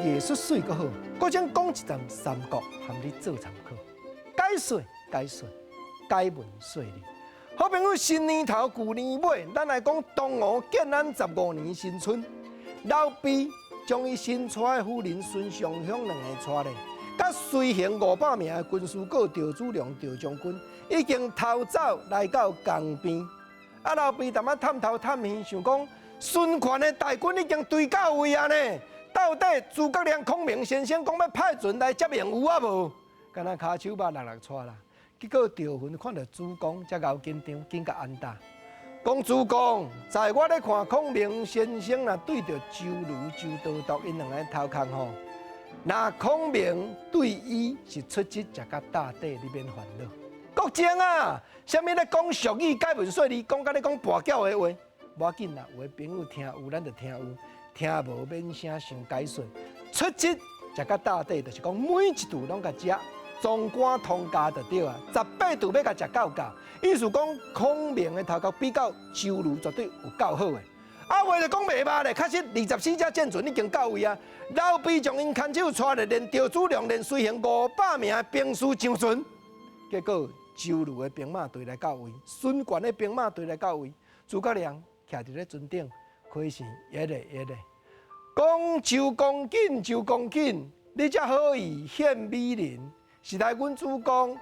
艺术水阁好，搁将讲一站三国含你做参考。解说，解文说理。好朋友，新年头旧年尾，咱来讲东吴建安15年新春，老毕将伊新娶的夫人孙尚香两个娶来，甲随行500名的军师阁赵子龙、赵将军已经逃走来到江边。啊，老毕淡仔探头探耳，想讲孙权的大军已经追到位啊呢。到底诸葛亮、孔明先生讲要派船来接应有啊无？敢若骹手肉落带啦。结果赵云看到主公，才够紧张，紧甲安搭。讲主公，在我咧看孔明先生若对着周瑜、周道督因两个头壳吼，那孔明对伊是出击食甲大底，你免烦恼。国情啊，啥物咧讲俗语、解文说理，讲甲咧讲跋筊的话，无要紧啦，有的朋友听有，咱就听有。听无免声想解说，出击食甲大底，就是讲每一顿拢甲食，总管通家就对啊。18顿要甲食够够，意思讲孔明的头壳比较周瑜绝对有够好的。啊，话就讲袂歹咧，确实24只舰船已经到位啊。老毕将因牵手带来，连赵子龙连随行500名兵士上船，结果周瑜的兵马队来到位，孙权的兵马队来到位，诸葛亮徛伫咧船顶。开始耶咧，讲周公瑾，你遮好意献美人，是来阮主公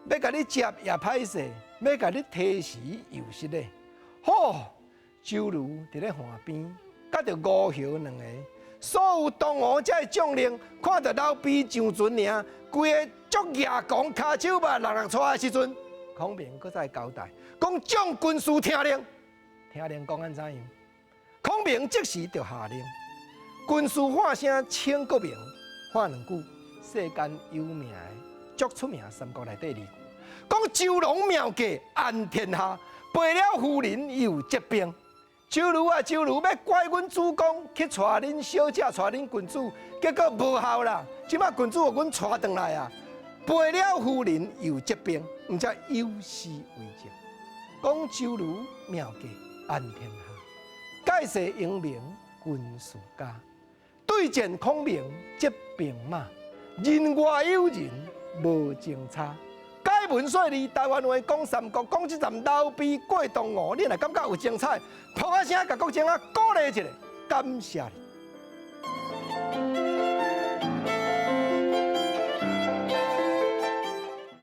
要甲你接也歹势，要甲你提时又失咧。好，周瑜伫咧岸边，甲着吴hiệu两个，所有东吴遮的将领看到老毕上船尔，规个足牙狂，骹手肉落带的时阵，孔明搁再交代，讲将军士听令，讲安怎样？孔明即时就下令，军师喊声请国明，喊两句世间有名的、足出名的三国内底二句，讲周龙妙计安天下，背了夫人又折兵。周瑜啊，周瑜要怪阮主公去带恁小姐、带恁君主，结果无效啦。即摆君主互阮带转来啊，背了夫人又折兵，毋则有诗为证，讲周瑜妙计安天下。盖世英名军事家，对战孔明接兵马，人外有人无情差。解文说理，台湾话讲三国，讲这站老毕过东吴，你若感觉有精彩，扑啊声甲国情啊鼓励一下，感谢你。